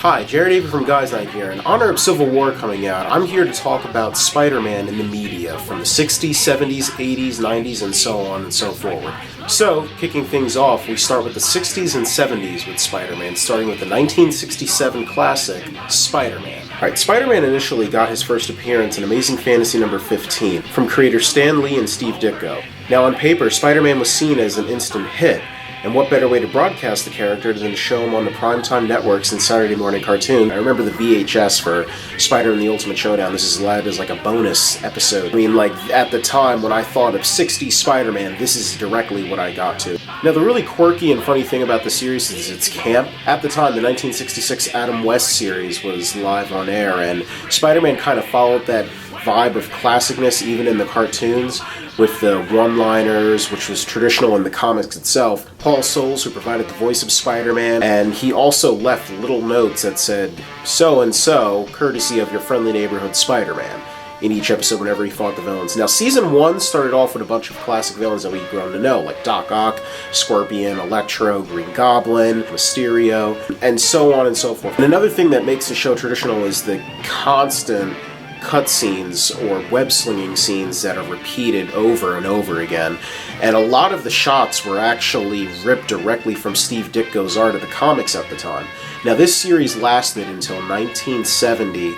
Hi, Jared Avery from Guys Night here. In honor of Civil War coming out, I'm here to talk about Spider-Man in the media from the 60s, 70s, 80s, 90s, and so on and so forward. So, kicking things off, we start with the 60s and 70s with Spider-Man, starting with the 1967 classic, Spider-Man. Alright, Spider-Man initially got his first appearance in Amazing Fantasy number 15 from creator Stan Lee and Steve Ditko. Now, on paper, Spider-Man was seen as an instant hit, and what better way to broadcast the character than to show him on the primetime networks and Saturday morning cartoon? I remember the VHS for Spider-Man the Ultimate Showdown. This is allowed as like a bonus episode. I mean, like, at the time when I thought of 60s Spider-Man, this is directly what I got to. Now, the really quirky and funny thing about the series is its camp. At the time, the 1966 Adam West series was live on air, and Spider-Man kind of followed that vibe of classicness even in the cartoons, with the one-liners, which was traditional in the comics itself. Paul Soles, who provided the voice of Spider-Man, and he also left little notes that said, "So-and-so, courtesy of your friendly neighborhood Spider-Man," in each episode whenever he fought the villains. Now, Season 1 started off with a bunch of classic villains that we've grown to know, like Doc Ock, Scorpion, Electro, Green Goblin, Mysterio, and so on and so forth. And another thing that makes the show traditional is the constant cutscenes or web-slinging scenes that are repeated over and over again. And a lot of the shots were actually ripped directly from Steve Ditko's art of the comics at the time. Now, this series lasted until 1970,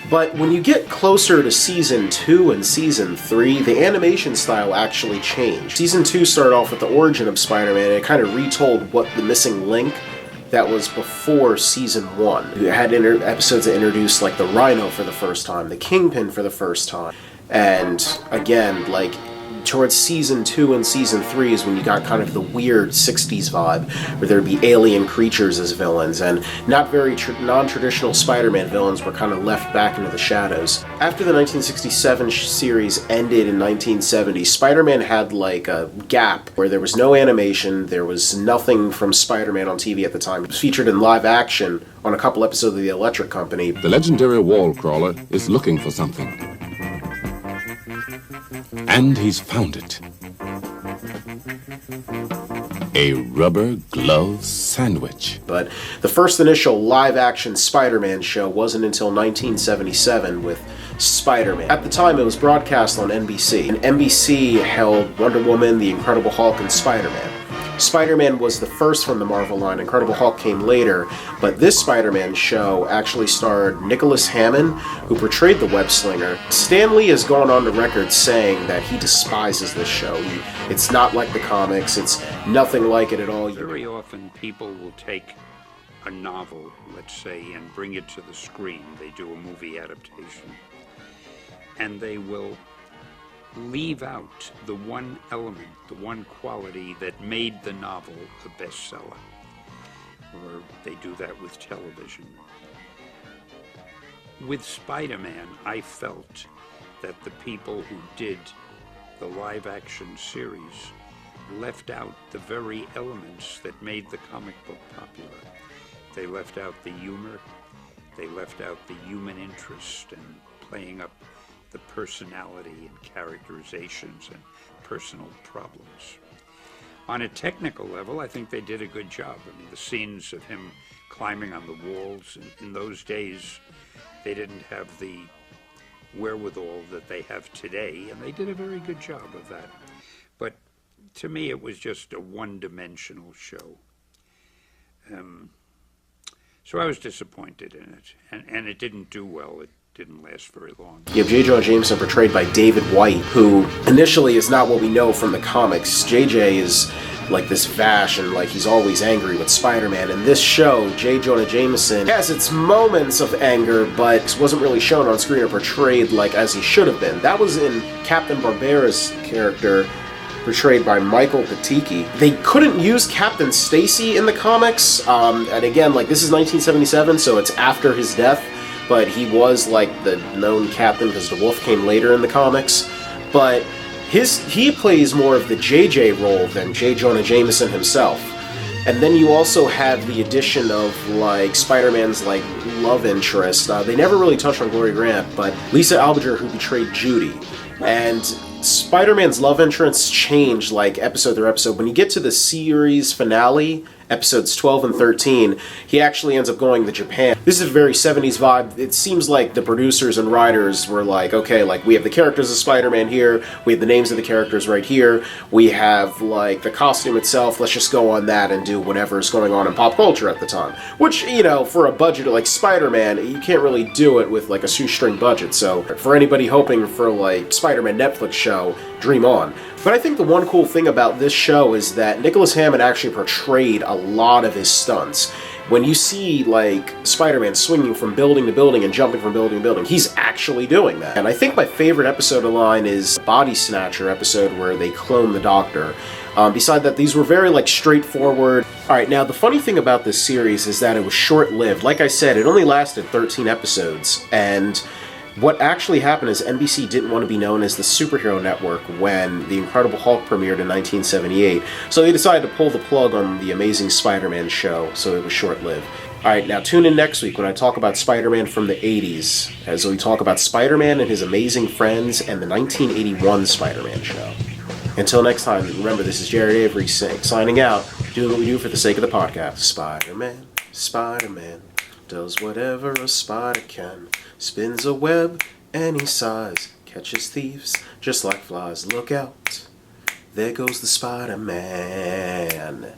but when you get closer to Season 2 and Season 3, the animation style actually changed. Season 2 started off with the origin of Spider-Man, and it kind of retold what the missing link that was before Season 1. It had episodes that introduced, like, the Rhino for the first time, the Kingpin for the first time, and again, like, towards Season 2 and Season 3 is when you got kind of the weird 60s vibe, where there'd be alien creatures as villains, and not very non-traditional Spider-Man villains were kind of left back into the shadows. After the 1967 series ended in 1970, Spider-Man had like a gap where there was no animation, there was nothing from Spider-Man on TV at the time. It was featured in live action on a couple episodes of The Electric Company. The legendary wall crawler is looking for something. And he's found it. A rubber glove sandwich. But the first initial live-action Spider-Man show wasn't until 1977 with Spider-Man. At the time, it was broadcast on NBC, and NBC held Wonder Woman, The Incredible Hulk, and Spider-Man. Spider-Man was the first from the Marvel line. Incredible Hulk came later, but this Spider-Man show actually starred Nicholas Hammond, who portrayed the Web Slinger. Stan Lee has gone on the record saying that he despises this show. It's not like the comics. It's nothing like it at all. Very often people will take a novel, let's say, and bring it to the screen. They do a movie adaptation. And they will leave out the one element, the one quality that made the novel a bestseller. Or they do that with television. With Spider-Man, I felt that the people who did the live-action series left out the very elements that made the comic book popular. They left out the humor, they left out the human interest in playing up the personality and characterizations and personal problems. On a technical level, I think they did a good job. I mean, the scenes of him climbing on the walls, in those days, they didn't have the wherewithal that they have today, and they did a very good job of that. But to me, it was just a one-dimensional show. So I was disappointed in it, and it didn't do well. It didn't last very long. You have J. Jonah Jameson portrayed by David White, who initially is not what we know from the comics. JJ is like this Vash, and like he's always angry with Spider-Man. In this show, J. Jonah Jameson has its moments of anger, but wasn't really shown on screen or portrayed like as he should have been. That was in Captain Barbera's character, portrayed by Michael Patiki. They couldn't use Captain Stacy in the comics, and again, like, this is 1977, so it's after his death, but he was like the known captain because the Wolf came later in the comics. But he plays more of the JJ role than J. Jonah Jameson himself. And then you also have the addition of like Spider-Man's like love interest. They never really touched on Glory Grant, but Lisa Albager, who betrayed Judy. And Spider-Man's love interests change like episode to episode. When you get to the series finale, episodes 12 and 13, he actually ends up going to Japan. This is a very 70s vibe. It seems like the producers and writers were like, okay, like we have the characters of Spider-Man here, we have the names of the characters right here, we have like the costume itself, let's just go on that and do whatever's going on in pop culture at the time. Which, you know, for a budget like Spider-Man, you can't really do it with like a shoestring budget, so for anybody hoping for like Spider-Man Netflix show, dream on. But I think the one cool thing about this show is that Nicholas Hammond actually portrayed a lot of his stunts. When you see, like, Spider-Man swinging from building to building and jumping from building to building, he's actually doing that. And I think my favorite episode of line is Body Snatcher episode where they clone the Doctor. Beside that, these were very, like, straightforward. Alright, now, the funny thing about this series is that it was short-lived. Like I said, it only lasted 13 episodes, and what actually happened is NBC didn't want to be known as the superhero network when The Incredible Hulk premiered in 1978, so they decided to pull the plug on the Amazing Spider-Man show, so it was short-lived. Alright, now tune in next week when I talk about Spider-Man from the 80s, as we talk about Spider-Man and his amazing friends and the 1981 Spider-Man show. Until next time, remember, this is Jared Avery signing out, doing what we do for the sake of the podcast. Spider-Man, Spider-Man, does whatever a spider can. Spins a web any size, catches thieves just like flies. Look out, there goes the Spider-Man.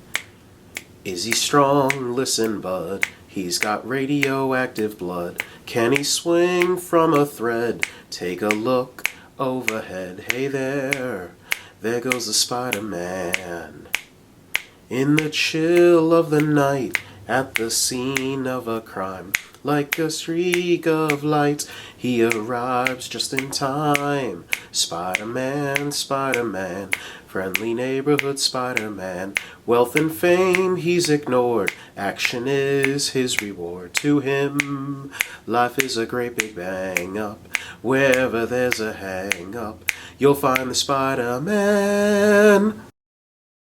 Is he strong? Listen, bud, he's got radioactive blood. Can he swing from a thread? Take a look overhead. Hey there goes the Spider-Man. In the chill of the night, at the scene of a crime, like a streak of light, he arrives just in time. Spider-Man, Spider-Man, friendly neighborhood Spider-Man. Wealth and fame he's ignored, action is his reward. To him, life is a great big bang up. Wherever there's a hang up, you'll find the Spider-Man.